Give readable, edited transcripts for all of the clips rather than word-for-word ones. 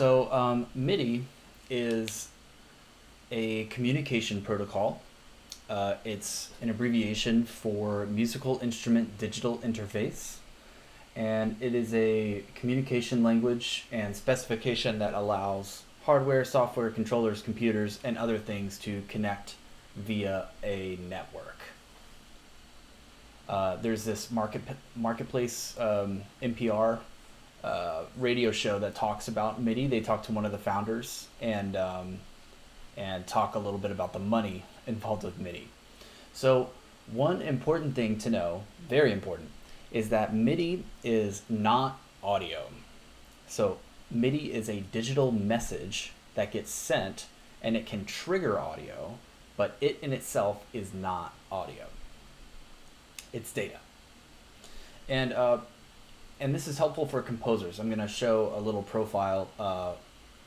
MIDI is a communication protocol. It's an abbreviation for Musical Instrument Digital Interface, and it is a communication language and specification that allows hardware, software, controllers, computers, and other things to connect via a network. There's this marketplace NPR radio show that talks about MIDI. They talk to one of the founders and talk a little bit about the money involved with MIDI. So one important thing to know, very important, is that MIDI is not audio. So MIDI is a digital message that gets sent, and it can trigger audio, but it in itself is not audio. It's data. And this is helpful for composers. I'm going to show a little profile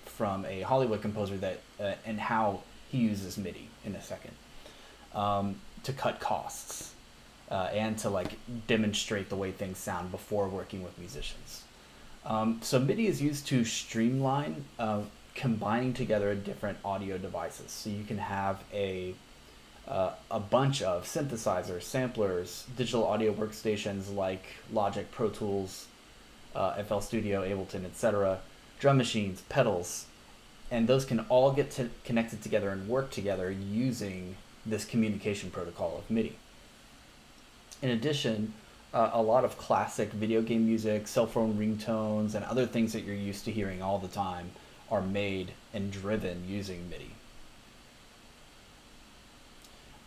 from a Hollywood composer that and how he uses MIDI in a second to cut costs and to demonstrate the way things sound before working with musicians. So MIDI is used to streamline combining together different audio devices. So you can have a bunch of synthesizers, samplers, digital audio workstations like Logic, Pro Tools, FL Studio, Ableton, etc., drum machines, pedals, and those can all get connected together and work together using this communication protocol of MIDI. In addition, a lot of classic video game music, cell phone ringtones, and other things that you're used to hearing all the time are made and driven using MIDI.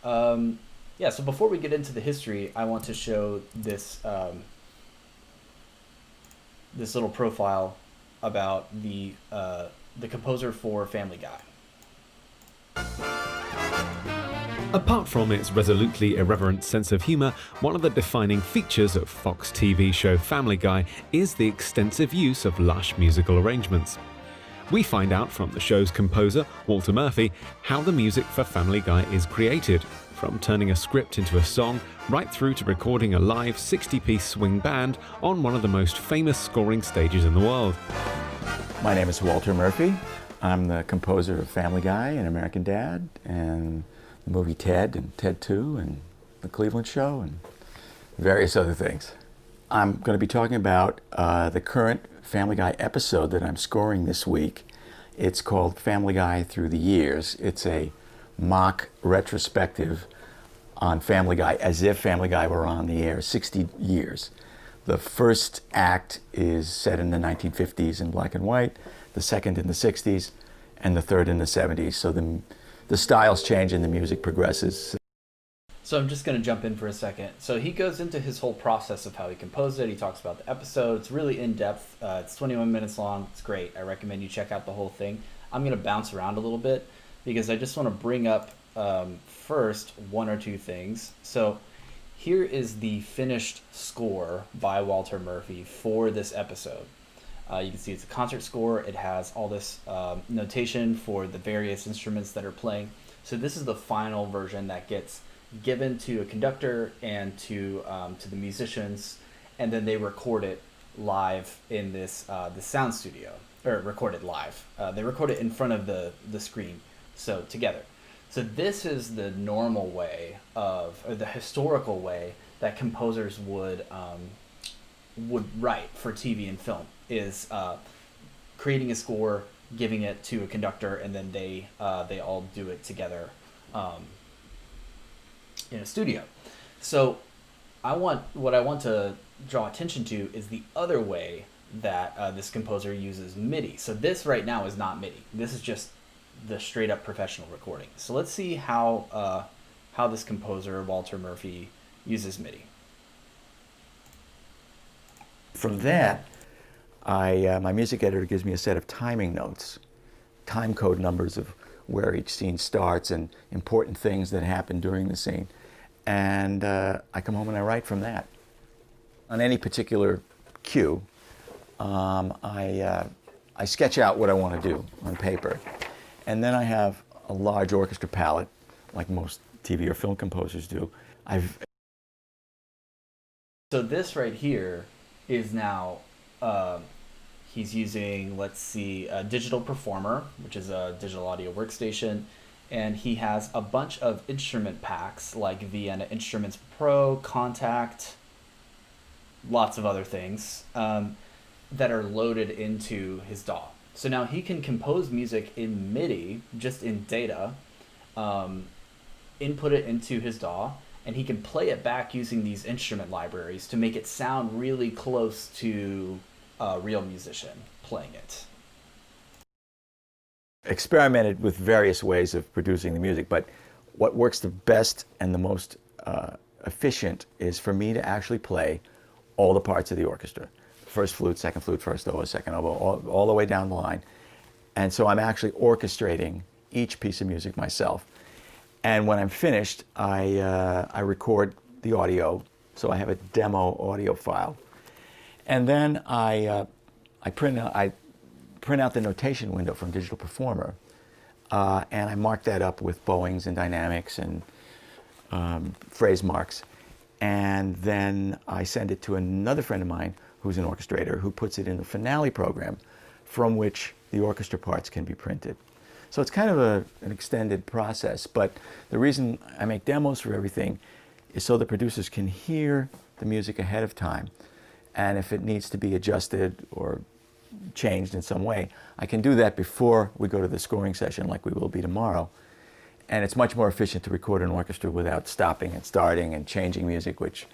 So before we get into the history, I want to show this this little profile about the composer for Family Guy. Apart from its resolutely irreverent sense of humour, one of the defining features of Fox TV show Family Guy is the extensive use of lush musical arrangements. We find out from the show's composer, Walter Murphy, how the music for Family Guy is created, from turning a script into a song, right through to recording a live 60-piece swing band on one of the most famous scoring stages in the world. My name is Walter Murphy. I'm the composer of Family Guy and American Dad, and the movie Ted and Ted 2 and The Cleveland Show and various other things. I'm going to be talking about the current Family Guy episode that I'm scoring this week. It's called Family Guy Through the Years. It's a mock retrospective on Family Guy as if Family Guy were on the air 60 years. The first act is set in the 1950s in black and white, the second in the 60s, and the third in the 70s. So the styles change and the music progresses. So I'm just going to jump in for a second. So he goes into his whole process of how he composed it. He talks about the episode. It's really in-depth. It's 21 minutes long. It's great. I recommend you check out the whole thing. I'm going to bounce around a little bit because I just want to bring up first one or two things. So here is the finished score by Walter Murphy for this episode. You can see it's a concert score. It has all this notation for the various instruments that are playing. So this is the final version that gets given to a conductor and to the musicians, and then they record it live in this the sound studio, or record it live. They record it in front of the screen, so together. So this is the normal way or the historical way that composers would write for TV and film, is creating a score, giving it to a conductor, and then they all do it together in a studio. So what I want to draw attention to is the other way that this composer uses MIDI. So this right now is not MIDI. This is just the straight up professional recording. So let's see how this composer, Walter Murphy, uses MIDI. From that, my music editor gives me a set of timing notes, time code numbers of where each scene starts and important things that happen during the scene. And I come home and I write from that. On any particular cue, I sketch out what I want to do on paper. And then I have a large orchestra palette, like most TV or film composers do. So this right here is now, He's using, let's see, a digital performer, which is a digital audio workstation, and he has a bunch of instrument packs like Vienna Instruments Pro, Contact, lots of other things that are loaded into his DAW. So now he can compose music in MIDI, just in data, input it into his DAW, and he can play it back using these instrument libraries to make it sound really close to a real musician playing it. Experimented with various ways of producing the music, but what works the best and the most efficient is for me to actually play all the parts of the orchestra. First flute, first oboe, second oboe, all the way down the line. And so I'm actually orchestrating each piece of music myself. And when I'm finished, I record the audio, so I have a demo audio file. And then I print out the notation window from Digital Performer, and I mark that up with bowings and dynamics and phrase marks. And then I send it to another friend of mine who's an orchestrator who puts it in the Finale program from which the orchestra parts can be printed. So it's kind of an extended process, but the reason I make demos for everything is so the producers can hear the music ahead of time. And if it needs to be adjusted or changed in some way, I can do that before we go to the scoring session like we will be tomorrow. And it's much more efficient to record an orchestra without stopping and starting and changing music, which...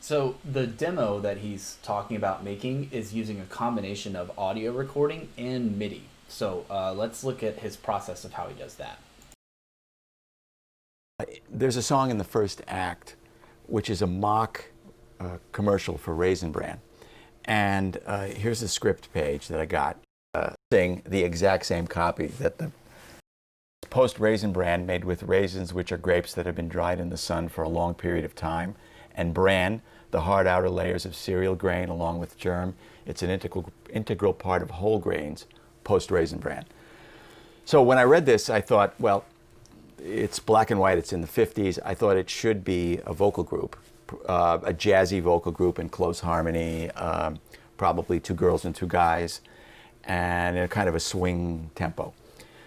So the demo that he's talking about making is using a combination of audio recording and MIDI. So let's look at his process of how he does that. There's a song in the first act, which is a mock commercial for Raisin Bran. And here's the script page that I got. Saying the exact same copy that the post Raisin Bran made with raisins, which are grapes that have been dried in the sun for a long period of time, and bran, the hard outer layers of cereal grain along with germ. It's an integral part of whole grains post Raisin Bran. So when I read this, I thought, well, it's black and white, it's in the 50s. I thought it should be a vocal group, a jazzy vocal group in close harmony, probably two girls and two guys, and in kind of a swing tempo.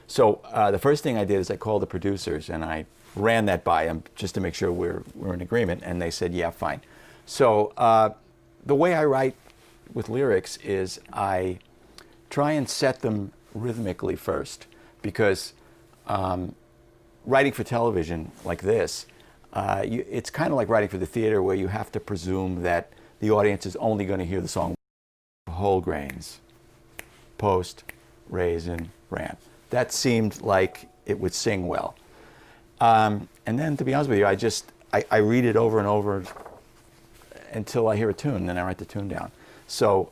So the first thing I did is I called the producers and I ran that by them just to make sure we're in agreement, and they said, yeah, fine. So the way I write with lyrics is I try and set them rhythmically first, because writing for television like this, it's kind of like writing for the theater, where you have to presume that the audience is only going to hear the song whole grains, post Raisin Bran. That seemed like it would sing well. And then, to be honest with you, I read it over and over until I hear a tune, then I write the tune down. So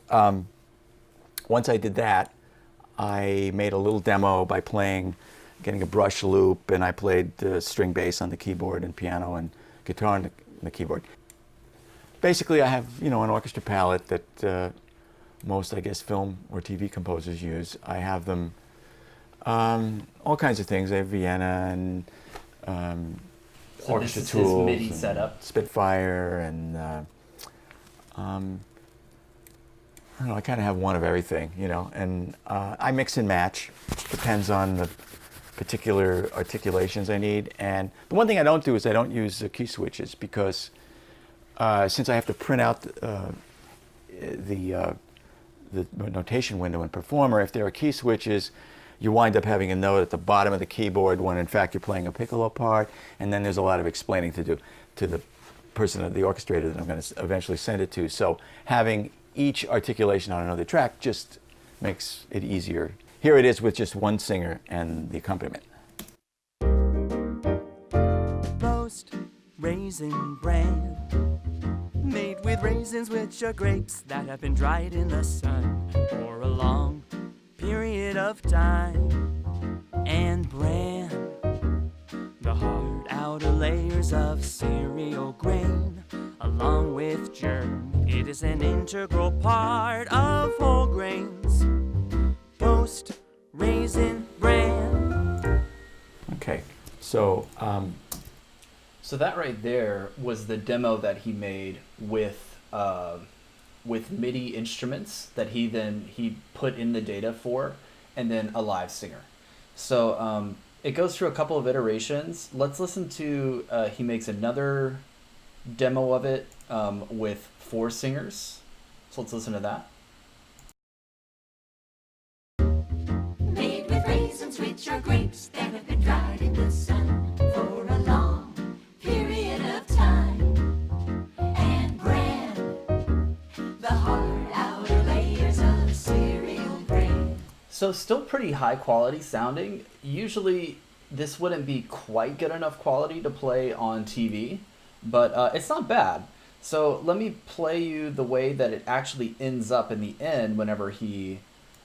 once I did that, I made a little demo by getting a brush loop, and I played the string bass on the keyboard and piano and guitar on the keyboard. Basically, I have, an orchestra palette that most, I guess, film or TV composers use. I have them, all kinds of things. I have Vienna and So orchestra this is tools, his MIDI setup. Spitfire, and I don't know, I kind of have one of everything, and I mix and match. Depends on the particular articulations I need. And the one thing I don't do is I don't use key switches, because since I have to print out the notation window in Performer, if there are key switches, you wind up having a note at the bottom of the keyboard when in fact you're playing a piccolo part, and then there's a lot of explaining to do to the person, the orchestrator that I'm going to eventually send it to. So having each articulation on another track just makes it easier. Here it is with just one singer and the accompaniment. Post Raisin Bran, made with raisins, which are grapes that have been dried in the sun for a long period of time. And bran, the hard outer layers of cereal grain along with germ. It is an integral part of whole grains. Post Raisin Bran. Okay, so So that right there was the demo that he made with with MIDI instruments that he put in the data for, and then a live singer. So it goes through a couple of iterations. Let's listen to he makes another demo of it with 4 singers. So let's listen to that. Made with raisins, which are grapes that have been dried in the sun for a long period of time, and bran, the hard outer layers of cereal grain. So still pretty high quality sounding. Usually this wouldn't be quite good enough quality to play on TV, but it's not bad. So let me play you the way that it actually ends up in the end whenever he...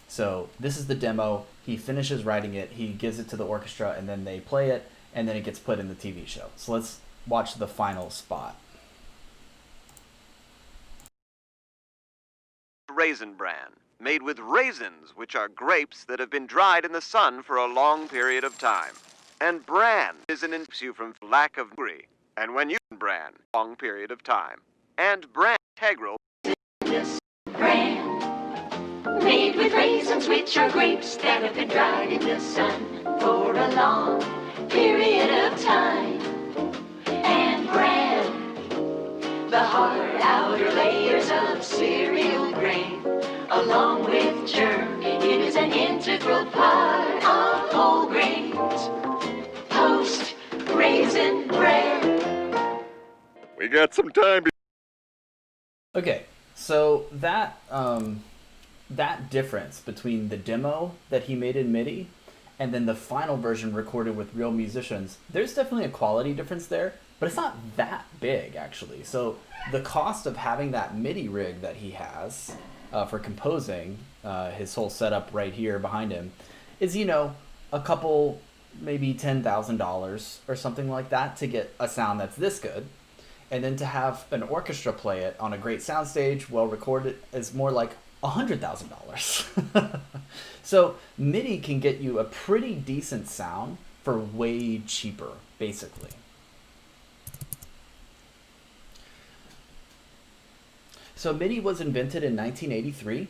So this is the demo. He finishes writing it, he gives it to the orchestra, and then they play it, and then it gets put in the TV show. So let's watch the final spot. Raisin bran, made with raisins, which are grapes that have been dried in the sun for a long period of time. And bran is an issue from lack of grit, and when you bran, long period of time. And bran integral. This bran, made with raisins, which are grapes that have been dried in the sun for a long period of time, and bran, the hard outer layers of cereal grain, along with germ. It is an integral part of whole grains. Post raisin bread. We got some time. Okay, so that that difference between the demo that he made in MIDI and then the final version recorded with real musicians, there's definitely a quality difference there, but it's not that big actually. So the cost of having that MIDI rig that he has for composing, his whole setup right here behind him, is, you know, a couple, maybe $10,000 or something like that to get a sound that's this good. And then to have an orchestra play it on a great soundstage, well recorded, is more like $100,000. So MIDI can get you a pretty decent sound for way cheaper, basically. So MIDI was invented in 1983,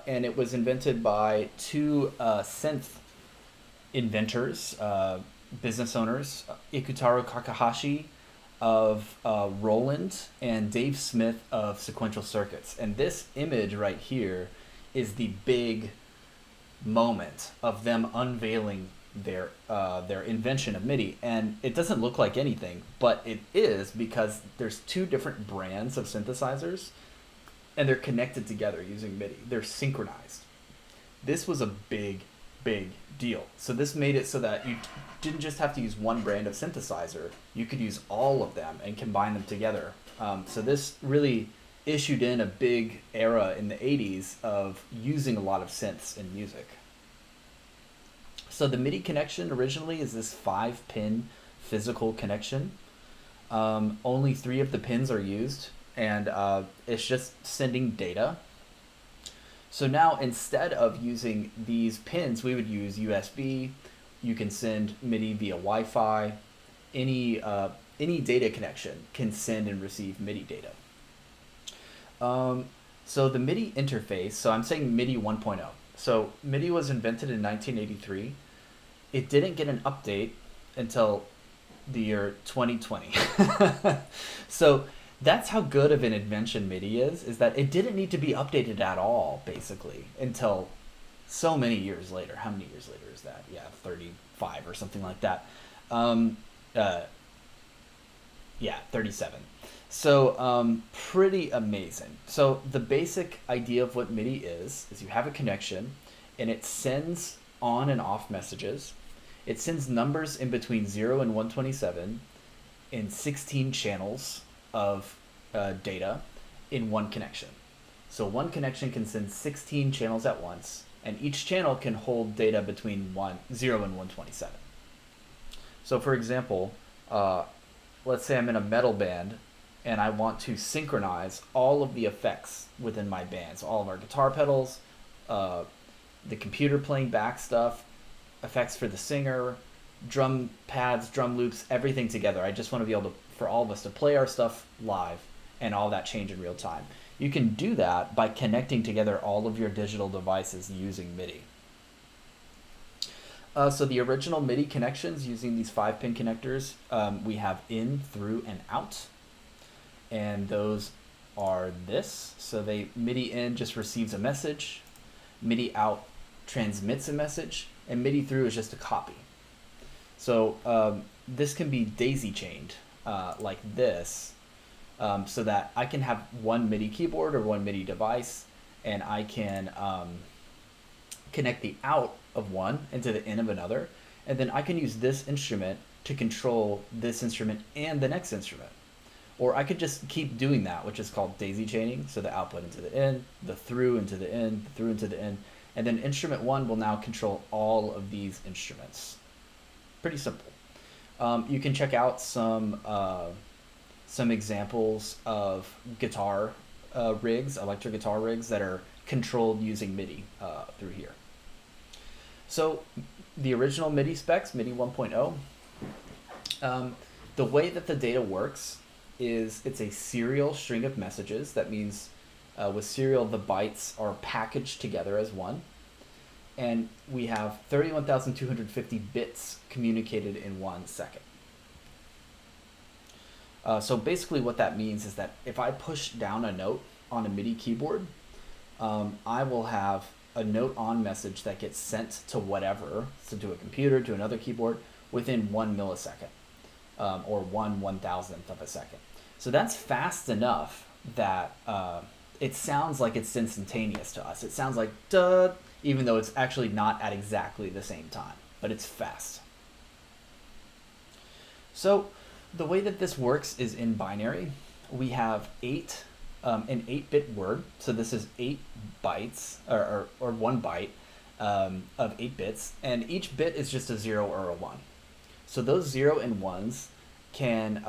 and it was invented by 2 synth inventors, business owners, Ikutaro Kakahashi of Roland and Dave Smith of Sequential Circuits. And this image right here is the big moment of them unveiling their invention of MIDI. And it doesn't look like anything, but it is, because there's 2 different brands of synthesizers and they're connected together using MIDI. They're synchronized. This was a big deal. So this made it so that you didn't just have to use one brand of synthesizer, you could use all of them and combine them together. So this really issued in a big era in the 80s of using a lot of synths in music. So the MIDI connection originally is this 5-pin physical connection. Only 3 of the pins are used, and it's just sending data. So now instead of using these pins, we would use USB. You can send MIDI via Wi-Fi. Any data connection can send and receive MIDI data. So the MIDI interface, so I'm saying MIDI 1.0. So MIDI was invented in 1983. It didn't get an update until the year 2020. So that's how good of an invention MIDI is that it didn't need to be updated at all, basically, until so many years later. How many years later is that? Yeah, 35 or something like that. Yeah, 37. So pretty amazing. So the basic idea of what MIDI is you have a connection, and it sends on and off messages. It sends numbers in between 0 and 127 in 16 channels of data in one connection. So one connection can send 16 channels at once, and each channel can hold data between 0 and 127. So for example, let's say I'm in a metal band and I want to synchronize all of the effects within my band. So all of our guitar pedals, the computer playing back stuff, effects for the singer, drum pads, drum loops, everything together. I just want to be able to, for all of us to play our stuff live and all that change in real time. You can do that by connecting together all of your digital devices using MIDI. So the original MIDI connections using these 5-pin connectors, we have in, through, and out. And those are this. So MIDI in just receives a message, MIDI out transmits a message, and MIDI through is just a copy. So this can be daisy chained like this, so that I can have one MIDI keyboard or one MIDI device, and I can connect the out of one into the in of another, and then I can use this instrument to control this instrument and the next instrument. Or I could just keep doing that, which is called daisy chaining. So the output into the in, the through into the in, the through into the in, and then instrument one will now control all of these instruments. Pretty simple. You can check out some examples of guitar rigs, electric guitar rigs that are controlled using MIDI through here. So the original MIDI specs, MIDI 1.0, the way that the data works is it's a serial string of messages. That means with serial, the bytes are packaged together as one. And we have 31,250 bits communicated in 1 second. So basically what that means is that if I push down a note on a MIDI keyboard, I will have a note on message that gets sent to whatever, so to a computer, to another keyboard, within 1 millisecond, or 1/1000th of a second. So that's fast enough that it sounds like it's instantaneous to us. It sounds like duh, even though it's actually not at exactly the same time, but it's fast. So the way that this works is in binary. We have an 8-bit word. So this is 8 bytes, or 1 byte of 8 bits, and each bit is just a 0 or a 1. So those 0 and 1s can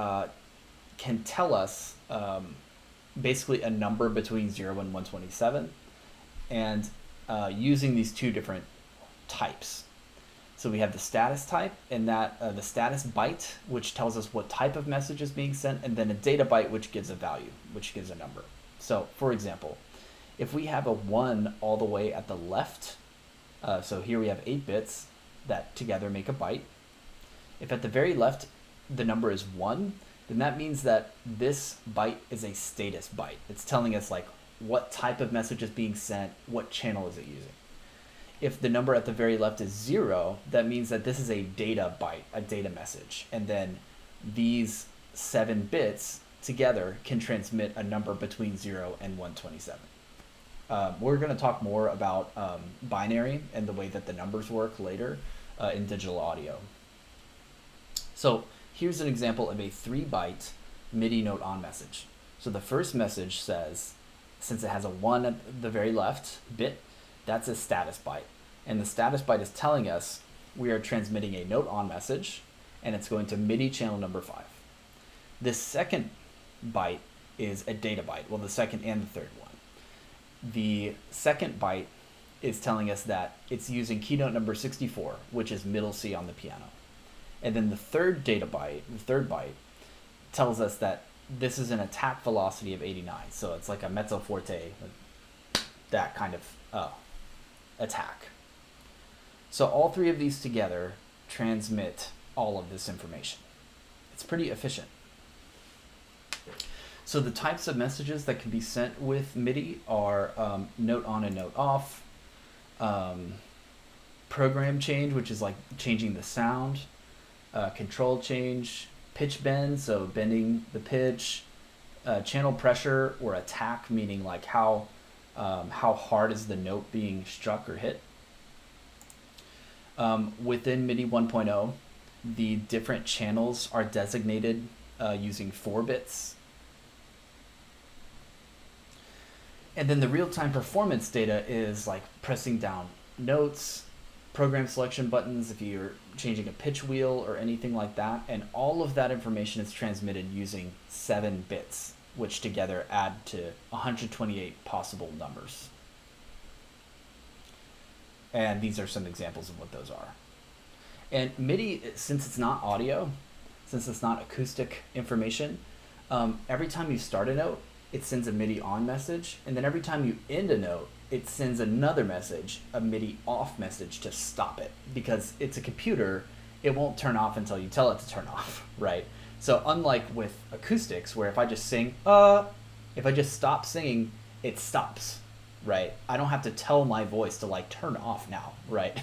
tell us basically a number between 0 and 127, and using these two different types. So we have the status type, and that the status byte, which tells us what type of message is being sent, and then a data byte, which gives a value, which gives a number. So for example, if we have a 1 all the way at the left, so here we have 8 bits that together make a byte. If at the very left the number is 1, then that means that this byte is a status byte. It's telling us like what type of message is being sent, what channel is it using. If the number at the very left is 0, that means that this is a data byte, a data message. And then these 7 bits together can transmit a number between 0 and 127. We're going to talk more about binary and the way that the numbers work later in digital audio. So here's an example of a 3-byte MIDI note on message. So the first message says, since it has a 1 at the very left bit, that's a status byte. And the status byte is telling us we are transmitting a note on message, and it's going to MIDI channel number 5. This second byte is a data byte, well, the second and the third one. The second byte is telling us that it's using keynote number 64, which is middle C on the piano. And then the third byte, tells us that this is an attack velocity of 89. So it's like a mezzo forte, that kind of attack. So all 3 of these together transmit all of this information. It's pretty efficient. So the types of messages that can be sent with MIDI are note on and note off, program change, which is like changing the sound, control change, pitch bend, so bending the pitch, channel pressure or attack, meaning like how hard is the note being struck or hit. Within MIDI 1.0, the different channels are designated using 4 bits. And then the real-time performance data is like pressing down notes, program selection buttons if you're changing a pitch wheel or anything like that. And all of that information is transmitted using 7 bits, which together add to 128 possible numbers. And these are some examples of what those are. And MIDI, since it's not audio, since it's not acoustic information, every time you start a note, it sends a MIDI on message, and then every time you end a note, it sends another message, a MIDI off message to stop it. Because it's a computer, it won't turn off until you tell it to turn off, right? So unlike with acoustics, where if I just sing, if I just stop singing, it stops, right? I don't have to tell my voice to like turn off now, right?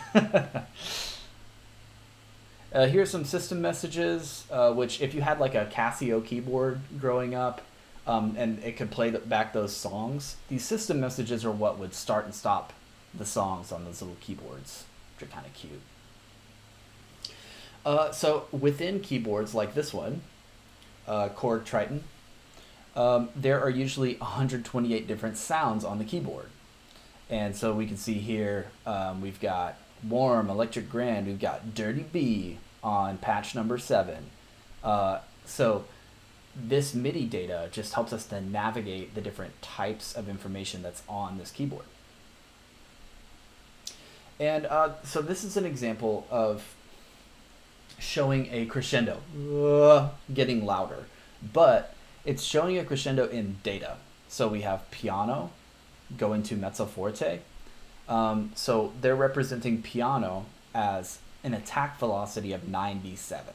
Here's some system messages, which if you had like a Casio keyboard growing up, and it could play back those songs, these system messages are what would start and stop the songs on those little keyboards, which are kind of cute. So within keyboards like this one, Korg Triton, there are usually 128 different sounds on the keyboard. And so we can see here, we've got Warm, Electric Grand, we've got Dirty B on patch number 7. So this MIDI data just helps us to navigate the different types of information that's on this keyboard. And so this is an example of showing a crescendo, getting louder, but it's showing a crescendo in data. So we have piano going to mezzo forte. So they're representing piano as an attack velocity of 97,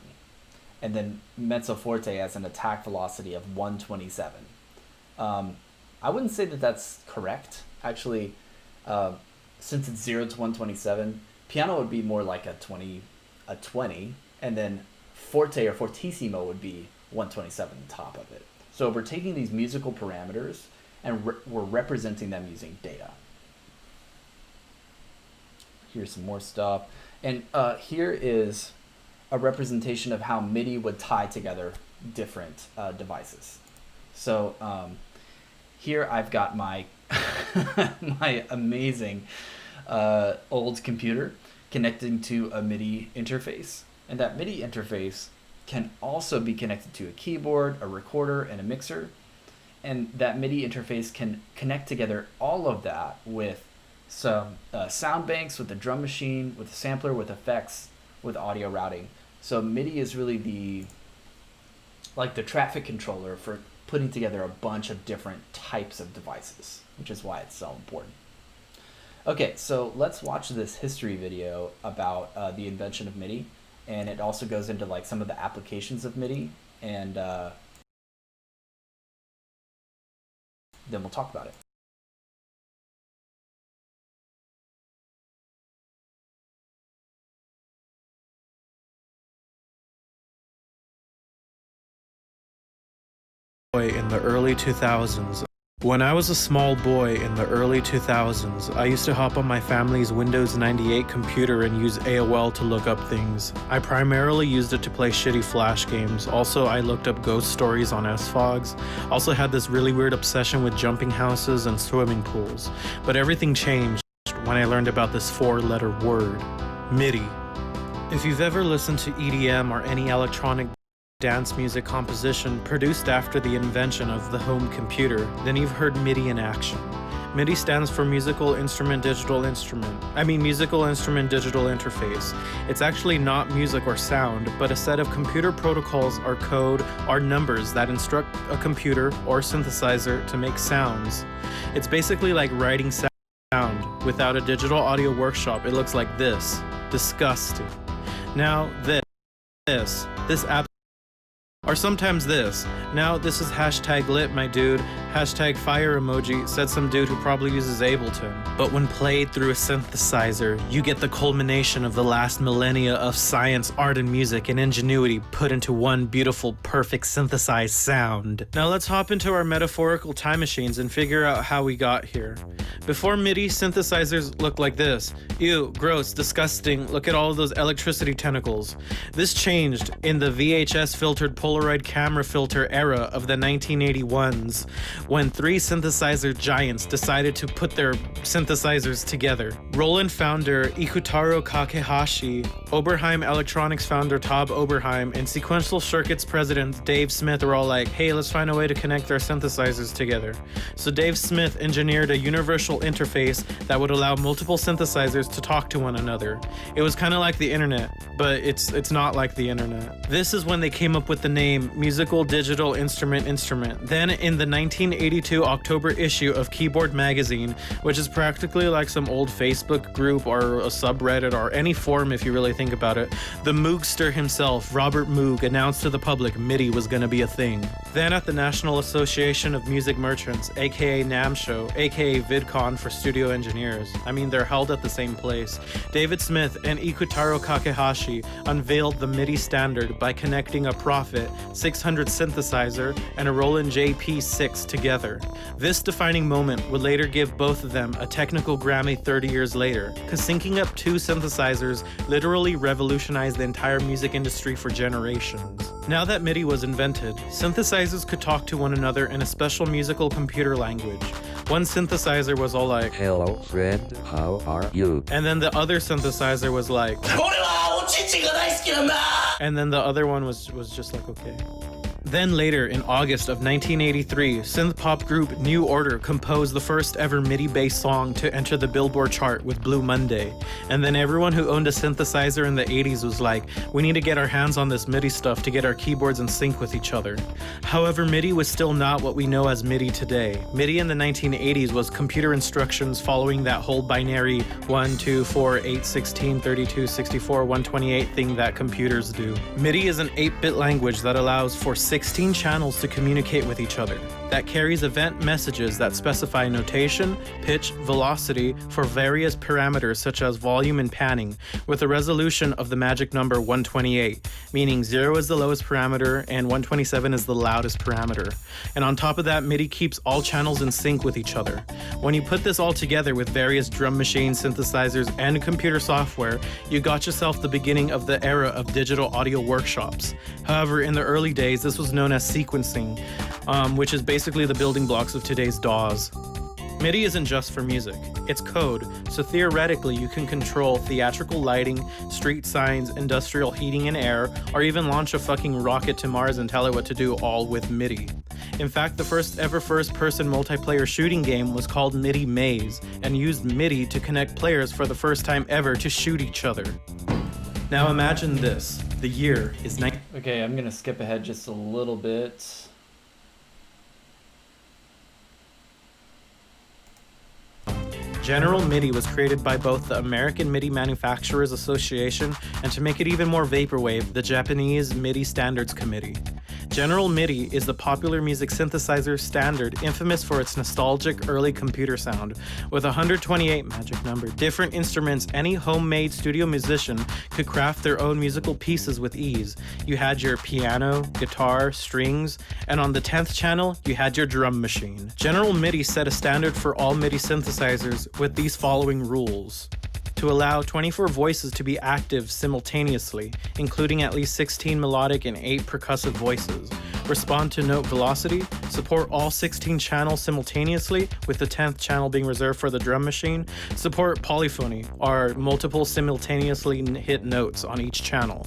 and then mezzo forte as an attack velocity of 127. I wouldn't say that that's correct. Actually, since it's 0 to 127, piano would be more like a 20, and then forte or fortissimo would be 127 on top of it. So we're taking these musical parameters and we're representing them using data. Here's some more stuff. And here is a representation of how MIDI would tie together different devices. So here I've got my my amazing old computer connecting to a MIDI interface. And that MIDI interface can also be connected to a keyboard, a recorder, and a mixer. And that MIDI interface can connect together all of that with some sound banks, with a drum machine, with a sampler, with effects, with audio routing. So MIDI is really the traffic controller for putting together a bunch of different types of devices, which is why it's so important. Okay, so let's watch this history video about the invention of MIDI, and it also goes into like some of the applications of MIDI, and then we'll talk about it. In the early 2000s. When I was a small boy in the early 2000s, I used to hop on my family's Windows 98 computer and use AOL to look up things. I primarily used it to play shitty Flash games. Also, I looked up ghost stories on SFOGs. Also had this really weird obsession with jumping houses and swimming pools. But everything changed when I learned about this 4-letter word, MIDI. If you've ever listened to EDM or any electronic dance music composition produced after the invention of the home computer, then you've heard MIDI in action. MIDI stands for Musical Instrument Digital Interface. It's actually not music or sound, but a set of computer protocols or code or numbers that instruct a computer or synthesizer to make sounds. It's basically like writing sound. Without a digital audio workshop, it looks like this. Disgusting. Now this app, or sometimes this. Now this is hashtag lit, my dude. Hashtag fire emoji, said some dude who probably uses Ableton. But when played through a synthesizer, you get the culmination of the last millennia of science, art, and music and ingenuity put into one beautiful, perfect synthesized sound. Now let's hop into our metaphorical time machines and figure out how we got here. Before MIDI, synthesizers looked like this. Ew, gross, disgusting, look at all of those electricity tentacles. This changed in the VHS filtered Polaroid camera filter era of the 1981s, when 3 synthesizer giants decided to put their synthesizers together. Roland founder Ikutaro Kakehashi, Oberheim Electronics founder Tob Oberheim, and Sequential Circuits president Dave Smith are all like, hey, let's find a way to connect our synthesizers together. So Dave Smith engineered a universal interface that would allow multiple synthesizers to talk to one another. It was kind of like the internet, but it's not like the internet. This is when they came up with the name name Musical Digital Instrument. Then in the 1982 October issue of Keyboard Magazine, which is practically like some old Facebook group or a subreddit or any forum if you really think about it, the Moogster himself, Robert Moog, announced to the public MIDI was gonna be a thing. Then at the National Association of Music Merchants, aka NAMSHO, aka VidCon for studio engineers, I mean they're held at the same place, David Smith and Ikutaro Kakehashi unveiled the MIDI standard by connecting a Prophet 600 synthesizer and a Roland JP6 together. This defining moment would later give both of them a technical Grammy 30 years later, cause syncing up two synthesizers literally revolutionized the entire music industry for generations. Now that MIDI was invented, synthesizers could talk to one another in a special musical computer language. One synthesizer was all like, "Hello, friend, how are you?" And then the other synthesizer was like, and then the other one was just like, okay. Then later, in August of 1983, synth pop group New Order composed the first ever MIDI-based song to enter the Billboard chart with Blue Monday. And then everyone who owned a synthesizer in the 80s was like, we need to get our hands on this MIDI stuff to get our keyboards in sync with each other. However, MIDI was still not what we know as MIDI today. MIDI in the 1980s was computer instructions following that whole binary 1, 2, 4, 8, 16, 32, 64, 128 thing that computers do. MIDI is an 8-bit language that allows for 16 channels to communicate with each other, that carries event messages that specify notation, pitch, velocity for various parameters such as volume and panning, with a resolution of the magic number 128, meaning 0 is the lowest parameter and 127 is the loudest parameter. And on top of that, MIDI keeps all channels in sync with each other. When you put this all together with various drum machines, synthesizers, and computer software, you got yourself the beginning of the era of digital audio workshops. However, in the early days, this was known as sequencing, which is basically the building blocks of today's DAWs. MIDI isn't just for music, it's code, so theoretically you can control theatrical lighting, street signs, industrial heating and air, or even launch a fucking rocket to Mars and tell it what to do all with MIDI. In fact, the first ever first-person multiplayer shooting game was called MIDI Maze, and used MIDI to connect players for the first time ever to shoot each other. Now imagine this, the year is Okay, I'm gonna skip ahead just a little bit. General MIDI was created by both the American MIDI Manufacturers Association and, to make it even more vaporwave, the Japanese MIDI Standards Committee. General MIDI is the popular music synthesizer standard infamous for its nostalgic early computer sound. With 128 magic number different instruments, any homemade studio musician could craft their own musical pieces with ease. You had your piano, guitar, strings, and on the 10th channel, you had your drum machine. General MIDI set a standard for all MIDI synthesizers with these following rules. To allow 24 voices to be active simultaneously, including at least 16 melodic and 8 percussive voices. Respond to note velocity, support all 16 channels simultaneously, with the 10th channel being reserved for the drum machine. Support polyphony, or multiple simultaneously hit notes on each channel.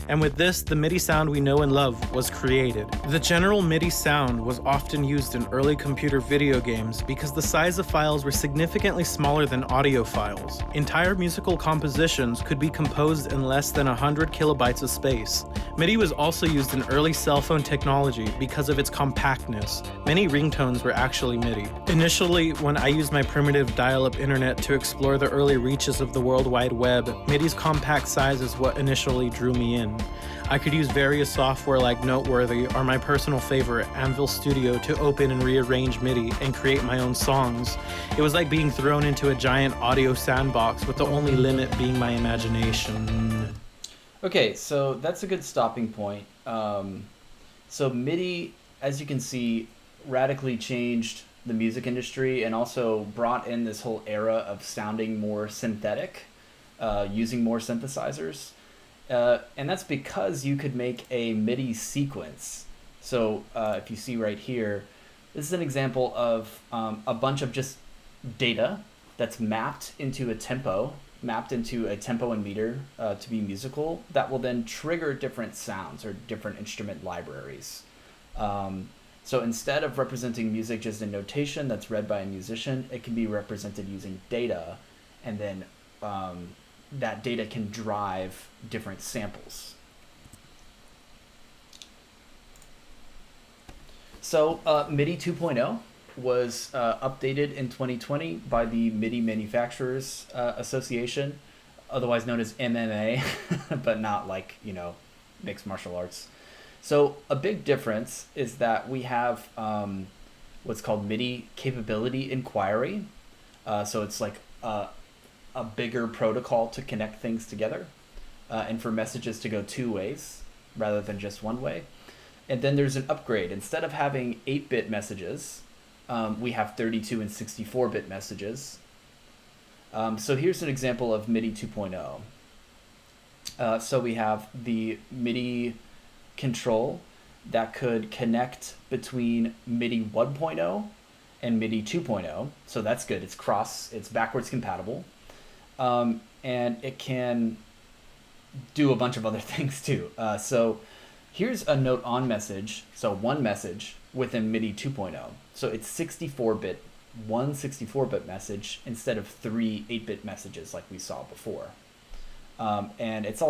And with this, the MIDI sound we know and love was created. The general MIDI sound was often used in early computer video games because the size of files were significantly smaller than audio files. Entire musical compositions could be composed in less than 100 kilobytes of space. MIDI was also used in early cell phone technology because of its compactness. Many ringtones were actually MIDI. Initially, when I used my primitive dial-up internet to explore the early reaches of the World Wide Web, MIDI's compact size is what initially drew me in. I could use various software like Noteworthy or my personal favorite, Anvil Studio, to open and rearrange MIDI and create my own songs. It was like being thrown into a giant audio sandbox with the only limit being my imagination. Okay, so that's a good stopping point. So MIDI, as you can see, radically changed the music industry and also brought in this whole era of sounding more synthetic, using more synthesizers. And that's because you could make a MIDI sequence. So if you see right here, this is an example of a bunch of just data that's mapped into a tempo and meter to be musical, that will then trigger different sounds or different instrument libraries. So instead of representing music just in notation that's read by a musician, it can be represented using data, and then that data can drive different samples. So MIDI 2.0 was updated in 2020 by the MIDI Manufacturers Association, otherwise known as MMA, but not like, mixed martial arts. So a big difference is that we have what's called MIDI Capability Inquiry. So it's like a bigger protocol to connect things together and for messages to go two ways rather than just one way. And then there's an upgrade. Instead of having 8-bit messages, we have 32 and 64-bit messages. So here's an example of MIDI 2.0. So we have the MIDI control that could connect between MIDI 1.0 and MIDI 2.0. So that's good. It's backwards compatible. And it can do a bunch of other things too. So here's a note on message. So one message within MIDI 2.0. So it's 64-bit, one 64-bit message instead of 3 8-bit messages like we saw before. And it's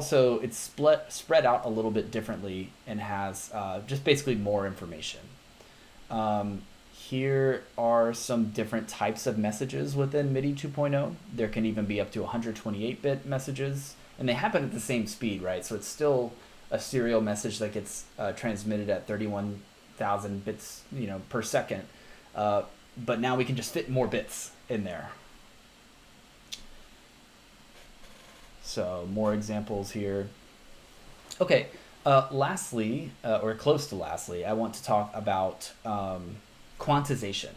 spread out a little bit differently and has just basically more information. Here are some different types of messages within MIDI 2.0. There can even be up to 128-bit messages, and they happen at the same speed, right? So it's still a serial message that gets transmitted at 31,000 bits, per second. But now we can just fit more bits in there. So more examples here. Okay, lastly, or close to lastly, I want to talk about quantization.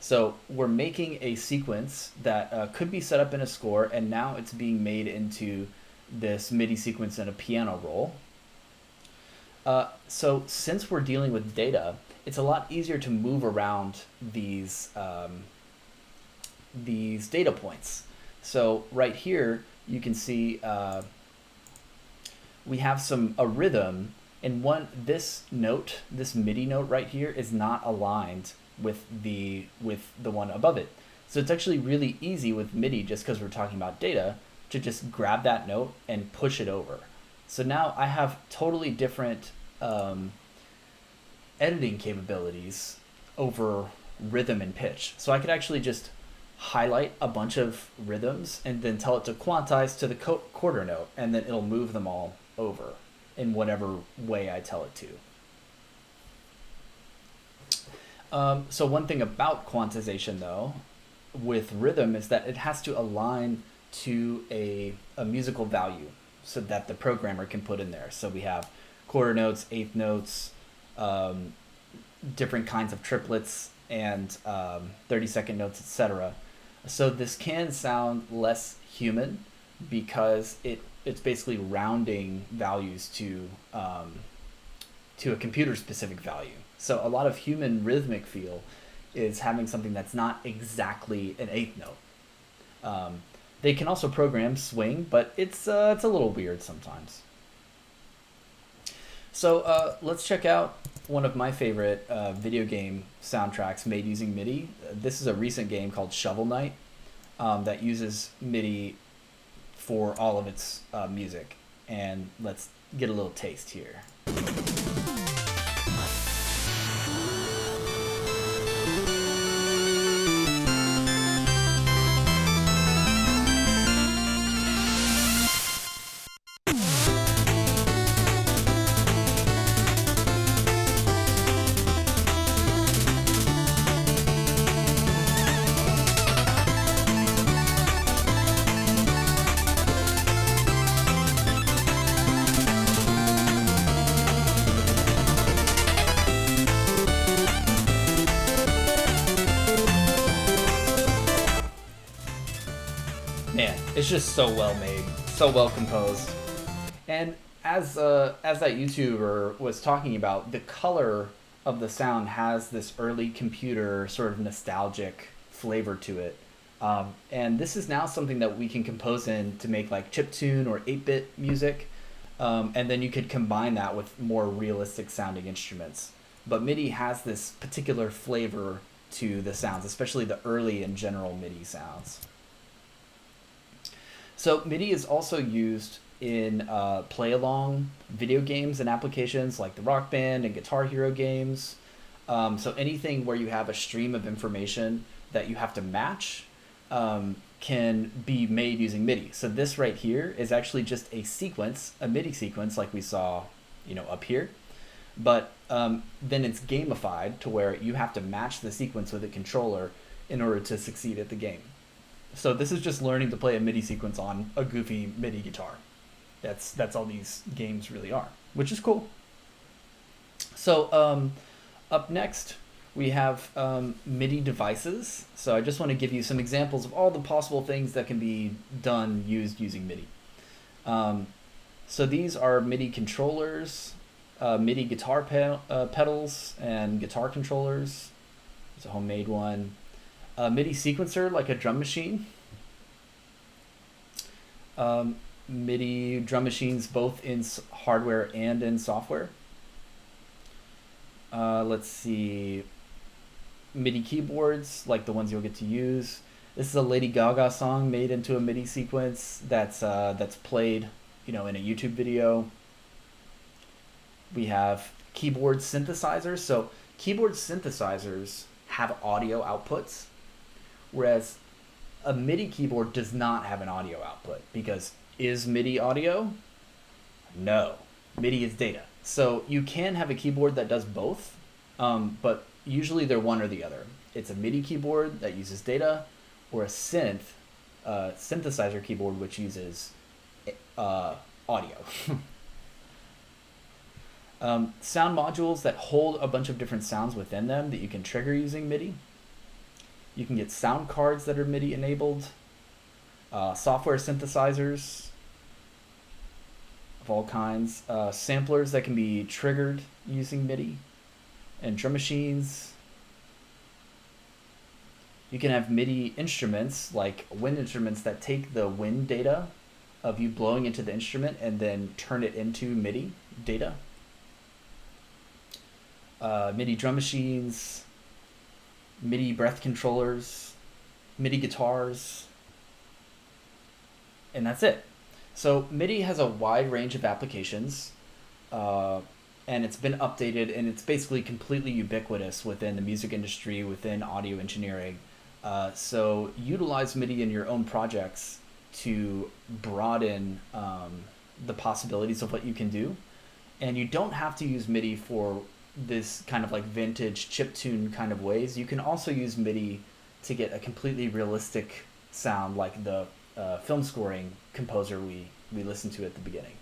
So we're making a sequence that could be set up in a score, and now it's being made into this MIDI sequence in a piano roll. So since we're dealing with data, it's a lot easier to move around these data points. So right here, you can see we have a rhythm, and this MIDI note right here is not aligned with the one above it. So it's actually really easy with MIDI, just because we're talking about data, to just grab that note and push it over. So now I have totally different editing capabilities over rhythm and pitch. So I could actually just highlight a bunch of rhythms and then tell it to quantize to the quarter note, and then it'll move them all over in whatever way I tell it to. So one thing about quantization, though, with rhythm is that it has to align to a musical value so that the programmer can put in there. So we have quarter notes, eighth notes, different kinds of triplets, and 30-second notes, etc. So this can sound less human because it's basically rounding values to a computer-specific value. So a lot of human rhythmic feel is having something that's not exactly an eighth note. They can also program swing, but it's a little weird sometimes. So let's check out one of my favorite video game soundtracks made using MIDI. This is a recent game called Shovel Knight that uses MIDI for all of its music. And let's get a little taste here. Man, it's just so well made, so well composed. And as that YouTuber was talking about, the color of the sound has this early computer sort of nostalgic flavor to it. And this is now something that we can compose in to make like chiptune or 8-bit music. And then you could combine that with more realistic sounding instruments. But MIDI has this particular flavor to the sounds, especially the early and general MIDI sounds. So MIDI is also used in play-along video games and applications like the Rock Band and Guitar Hero games. So anything where you have a stream of information that you have to match can be made using MIDI. So this right here is actually just a sequence, a MIDI sequence like we saw, up here. But then it's gamified to where you have to match the sequence with a controller in order to succeed at the game. So this is just learning to play a MIDI sequence on a goofy MIDI guitar. That's all these games really are, which is cool. So up next, we have MIDI devices. So I just want to give you some examples of all the possible things that can be used using MIDI. So these are MIDI controllers, MIDI guitar pedals, and guitar controllers. It's a homemade one. A MIDI sequencer, like a drum machine. MIDI drum machines, both in hardware and in software. Let's see. MIDI keyboards, like the ones you'll get to use. This is a Lady Gaga song made into a MIDI sequence that's played, in a YouTube video. We have keyboard synthesizers. So keyboard synthesizers have audio outputs, whereas a MIDI keyboard does not have an audio output. Because is MIDI audio? No. MIDI is data. So you can have a keyboard that does both, but usually they're one or the other. It's a MIDI keyboard that uses data, or a synthesizer keyboard which uses audio. Sound modules that hold a bunch of different sounds within them that you can trigger using MIDI. You can get sound cards that are MIDI enabled. Software synthesizers of all kinds. Samplers that can be triggered using MIDI. And drum machines. You can have MIDI instruments, like wind instruments, that take the wind data of you blowing into the instrument and then turn it into MIDI data. MIDI drum machines, MIDI breath controllers, MIDI guitars, and that's it. So MIDI has a wide range of applications, and it's been updated, and it's basically completely ubiquitous within the music industry, within audio engineering. So utilize MIDI in your own projects to broaden the possibilities of what you can do. And you don't have to use MIDI for this kind of like vintage chiptune kind of ways. You can also use MIDI to get a completely realistic sound, like the film scoring composer we listened to at the beginning.